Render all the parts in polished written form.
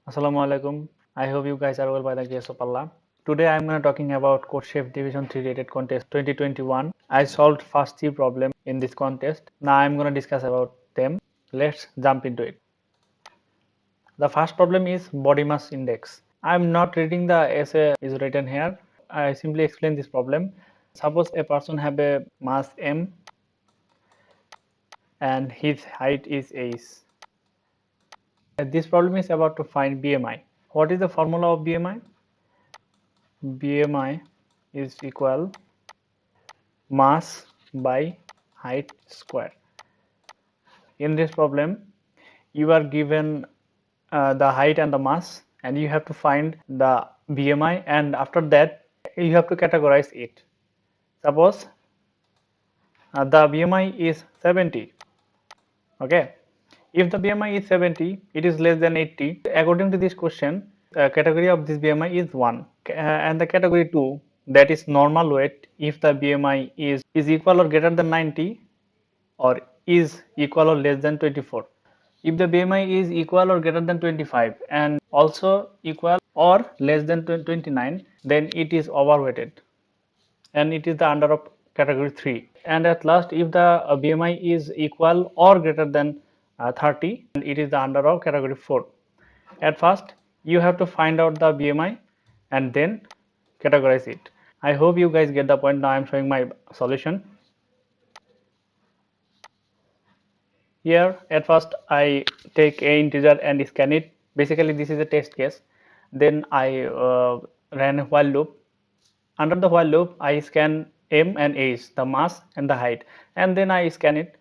Assalamu alaikum. I hope you guys are well by the grace of Allah. Today I am going to talking about CodeChef Division 3 rated contest 2021. I solved first 3 problem in this contest. Now I am going to discuss about them. Let's jump into it. The first problem is body mass index. I am not reading the essay is written here. I simply explain this problem. Suppose a person have a mass m and his height is h. This problem is about to find BMI. What is the formula of BMI? BMI is equal mass by height square. In this problem, you are given the height and the mass, and you have to find the BMI, and after that you have to categorize it. Suppose the BMI is 70. Okay, if the BMI is 70, it is less than 80. According to this question, category of this BMI is 1, and the category 2, that is normal weight. If the BMI is equal or greater than 90 or is equal or less than 24. If the BMI is equal or greater than 25 and also equal or less than 29, then it is overweighted and it is the under of category 3. And at last, if the BMI is equal or greater than 30, and it is the under of category 4. At first, you have to find out the BMI and then categorize it. I hope you guys get the point. Now I am showing my solution. Here at first I take a integer and scan it. Basically this is a test case. Then I ran a while loop. Under the while loop I scan m and h, the mass and the height, and then I scan it,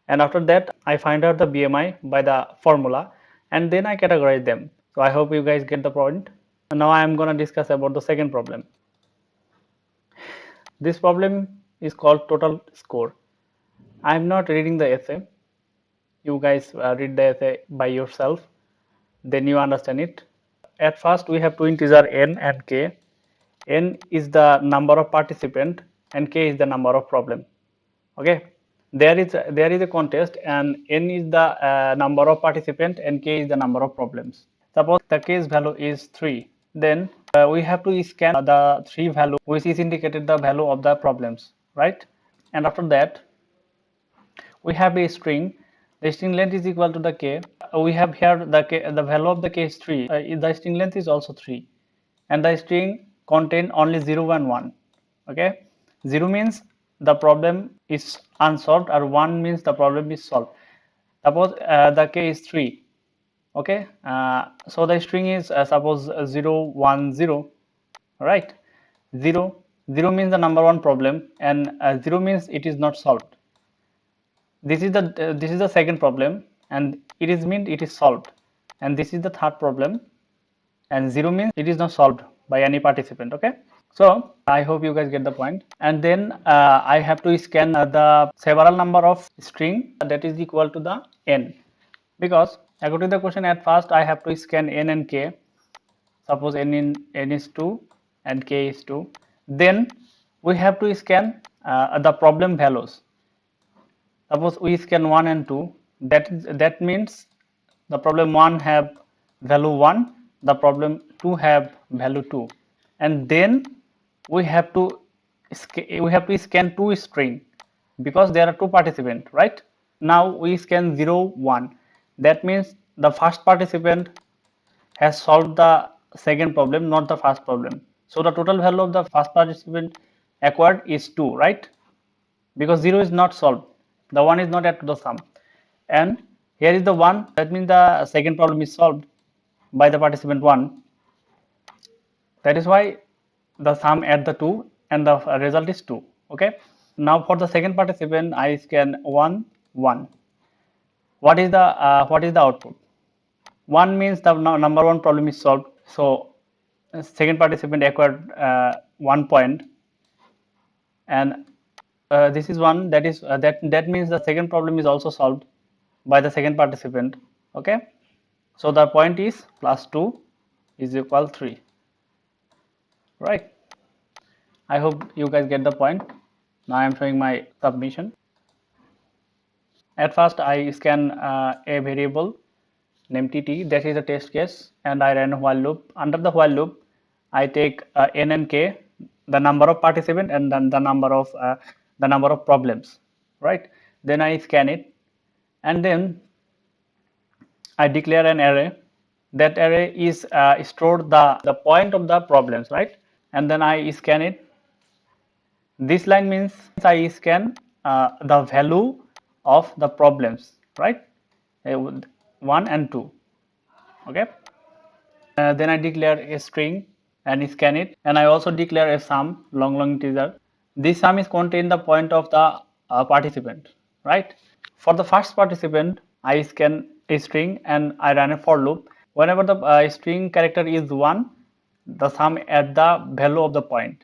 and after that I find out the BMI by the formula, and then I categorize them. So I hope you guys get the point. And now I am going to discuss about the second problem. This problem is called total score. I am not reading the essay. You guys read the essay by yourself, then you understand it. At first we have two integer n and k. N is the number of participant and k is the number of problem. Okay, there is a contest and n is the number of participant and k is the number of problems. Suppose the case value is 3, then we have to scan the 3 value which is indicated the value of the problems, right? And after that we have a string. The string length is equal to the k. We have here the value of the k is 3. The string length is also 3, and the string contain only 0 and 1. Okay, 0 means the problem is unsolved, or 1 means the problem is solved. Suppose the k is 3. Okay, so the string is suppose 0 1 0. Right, 0 means the number 1 problem, and 0 means it is not solved. This is the second problem, and it is meant it is solved, and this is the third problem, and 0 means it is not solved by any participant. Okay, so I hope you guys get the point. And then I have to scan the several number of string that is equal to the n, because according to the question at first I have to scan n and k. Suppose n is 2 and k is 2, then we have to scan the problem values. Suppose we scan 1 and 2, that means the problem 1 have value 1, the problem 2 have value 2, and then we have to scan two string, because there are two participants, right? Now we scan 0 1, that means the first participant has solved the second problem, not the first problem. So the total value of the first participant acquired is 2, right? Because 0 is not solved, the 1 is not added to the sum, and here is the 1, that means the second problem is solved by the participant 1. That is why the sum add the 2 and the result is 2. Okay, now for the second participant I scan 1 1. What is the output? 1 means the number 1 problem is solved, so second participant acquired 1 point, and this is 1, that is that means the second problem is also solved by the second participant. Okay, so the point is plus 2 is equal 3, right? I hope you guys get the point. Now I am showing my submission. At first I scan a variable name tt, that is the test case, and I ran a while loop. Under the while loop, I take n and k, the number of participants, and then the number of problems, right? Then I scan it, and then I declare an array. That array is stored the point of the problems, right? And then I scan it. This line means I scan the value of the problems, right? 1 and 2. Okay. Then I declare a string and scan it, and I also declare a sum, long integer. This sum is contained the point of the participant, right? For the first participant, I scan a string and I run a for loop. Whenever the string character is 1, the sum at the value of the point.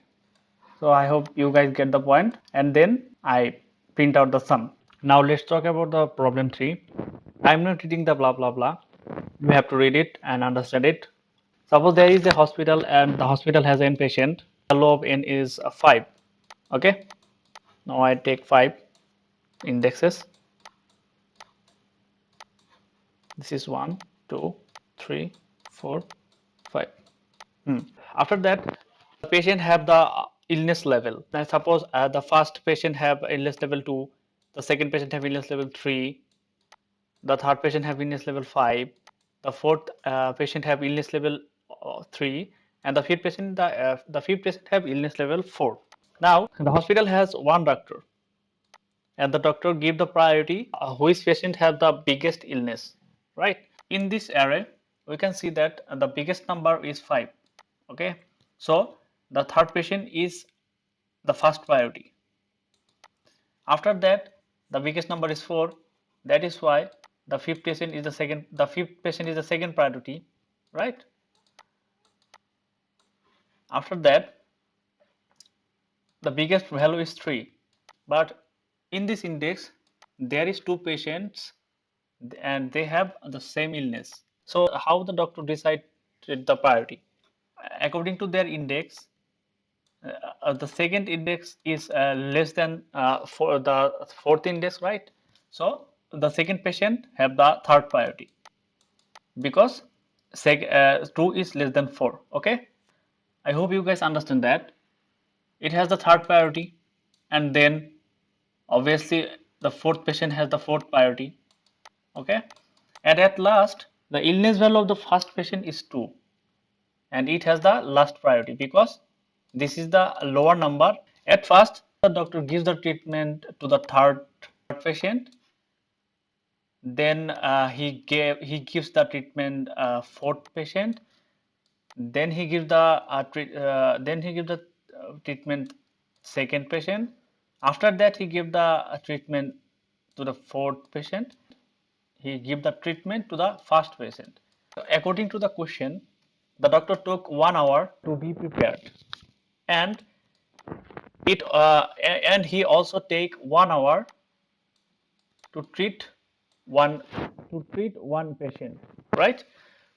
So I hope you guys get the point, and then I print out the sum. Now let's talk about the problem 3. I'm not reading the blah blah blah. You have to read it and understand it. Suppose there is a hospital and the hospital has an patient. Value of n is 5. Okay. Now I take 5 indexes. This is 1, 2, 3, 4, 5. After that, the patient have the illness level. Now suppose the first patient have illness level 2, the second patient have illness level 3, the third patient have illness level 5, the fourth patient have illness level 3, and the fifth patient have illness level 4. Now the hospital has one doctor, and the doctor give the priority which patient have the biggest illness, right? In this array we can see that the biggest number is 5. Okay, so the third patient is the first priority. After that, the biggest number is 4. That is why the fifth patient is the second priority, right? After that, the biggest value is 3. But in this index, there is 2 patients and they have the same illness. So how the doctor decided the priority? According to their index, the second index is less than for the fourth index, right? So the second patient have the third priority because 2 is less than 4. Okay, I hope you guys understand that. It has the third priority, and then obviously the fourth patient has the fourth priority. Okay, and at last the illness value of the first patient is 2, and it has the last priority because this is the lower number. At first, the doctor gives the treatment to the third patient. Then he gives the treatment fourth patient. Then he gives the treatment second patient. After that, he give the treatment to the fourth patient. He give the treatment to the first patient. According to the question, the doctor took 1 hour to be prepared, and he also take 1 hour to treat one patient, right?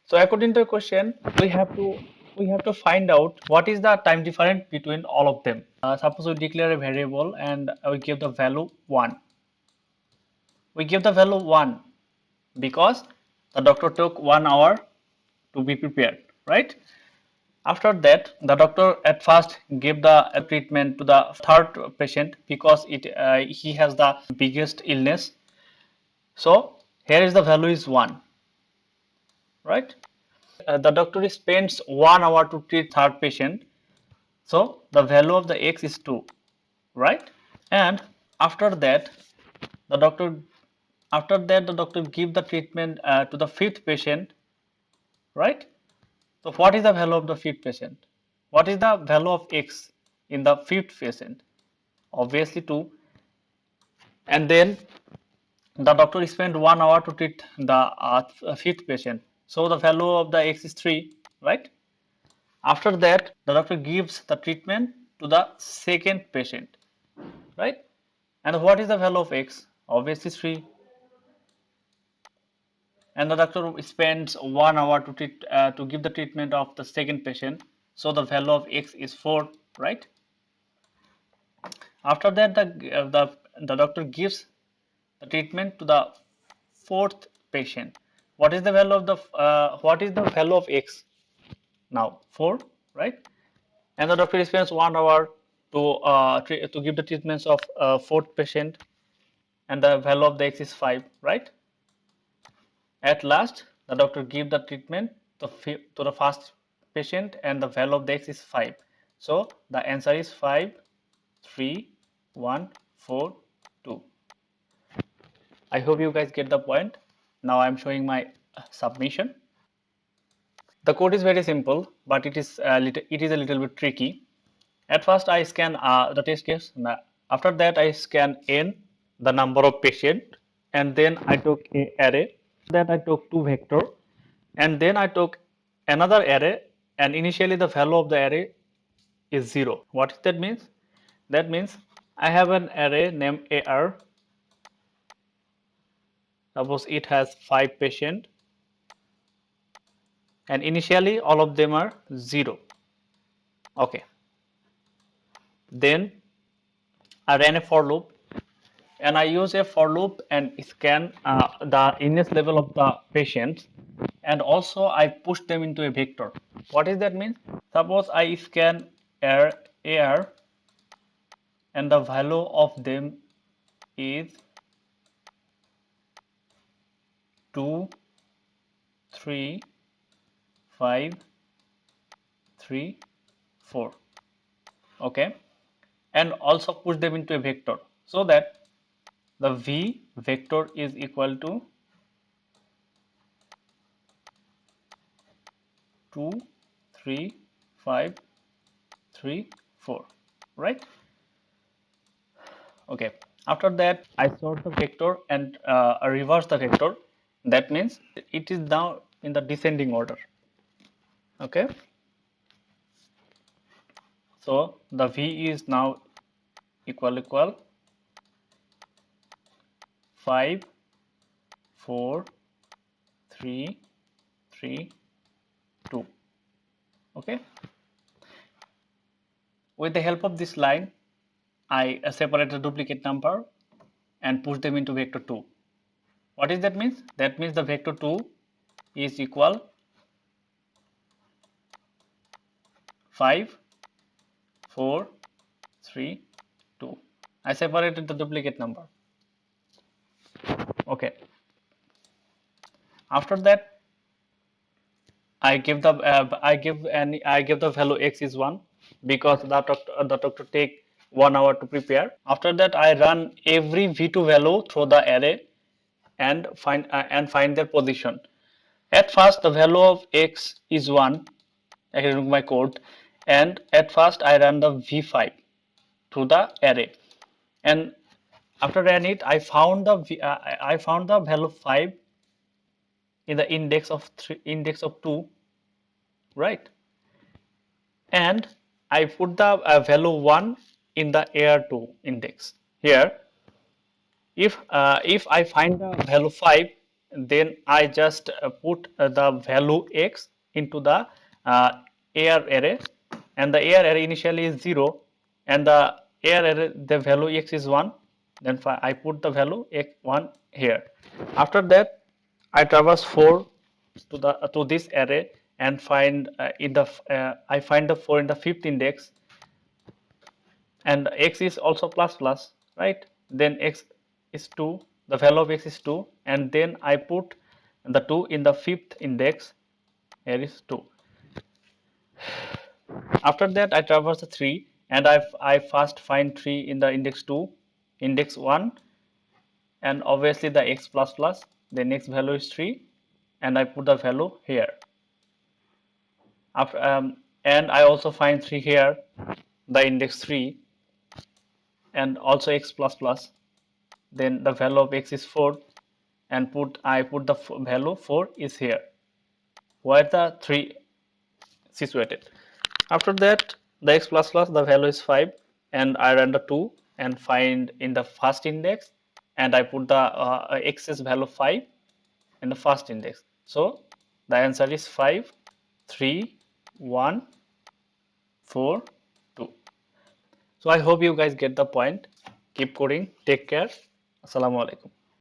So according to the question, we have to find out what is the time difference between all of them. Suppose we declare a variable and we give the value 1. We give the value 1 because the doctor took 1 hour to be prepared, right? After that, the doctor at first gave the treatment to the third patient because he has the biggest illness. So here is the value is 1, right? The doctor spends 1 hour to treat third patient. So the value of the x is 2, right? And after that, the doctor give the treatment to the fifth patient, right? So what is the value of the fifth patient? What is the value of x in the fifth patient? Obviously 2. And then the doctor spent 1 hour to treat the fifth patient. So the value of the x is 3, right? After that, the doctor gives the treatment to the second patient, right? And what is the value of x? Obviously 3. And the doctor spends 1 hour to give the treatment of the second patient. So the value of x is 4, right? After that, the doctor gives the treatment to the fourth patient. What is the value of x now? 4, right? And the doctor spends 1 hour to give the treatments of fourth patient, and the value of the x is 5, right? At last, the doctor give the treatment to the first patient, and the value of the x is 5. So the answer is 5, 3, 1, 4, 2. I hope you guys get the point. Now I am showing my submission. The code is very simple, but it is a little bit tricky. At first, I scan the test case. After that, I scan n, the number of patient, and then I took a array. That I took two vector, and then I took another array. And initially, the value of the array is 0. What that means? That means I have an array named AR. Suppose it has 5 patient, and initially all of them are 0. Okay. Then I ran a for loop, and I use a for loop and scan the index level of the patients, and also I push them into a vector. What does that mean? Suppose I scan AR and the value of them is 2, 3, 5, 3, 4. Okay, and also push them into a vector, so that the V vector is equal to 2, 3, 5, 3, 4, right? Okay. After that, I sort the vector and reverse the vector. That means it is now in the descending order. Okay. So the V is now equal 5, 4, 3, 3, 2. Okay. With the help of this line, I separate the duplicate number and push them into vector 2. What is that means? That means the vector 2 is equal 5, 4, 3, 2. I separated the duplicate number. Okay. After that, I give the value x is 1, because the doctor take 1 hour to prepare. After that, I run every v2 value through the array and find their position. At first, the value of x is 1 according to my code, and at first I run the v5 through the array, and after running it, I found the value 5 in the index of 2, right? And I put the value 1 in the AR2 index. Here, if I find the value 5, then I just put the value x into the AR array, and the AR array initially is 0, and the AR array the value x is 1. Then I put the value x1 here. After that, I traverse 4 to this array and find I find the 4 in the fifth index, and x is also plus plus, right? Then x is 2, the value of x is 2, and then I put the 2 in the fifth index. Here is 2. After that, I traverse the 3, and I first find 3 in the index 2, index 1, and obviously the x plus plus, the next value is 3, and I put the value here. After and I also find 3 here, the index 3, and also x plus plus. Then the value of x is 4, and I put the value 4 is here, where the 3 situated. After that, the x plus plus, the value is 5, and I run the 2 and find in the first index, and I put the x's value 5 in the first index. So the answer is 5, 3, 1, 4, 2. So I hope you guys get the point. Keep coding. Take care. Assalamu alaikum.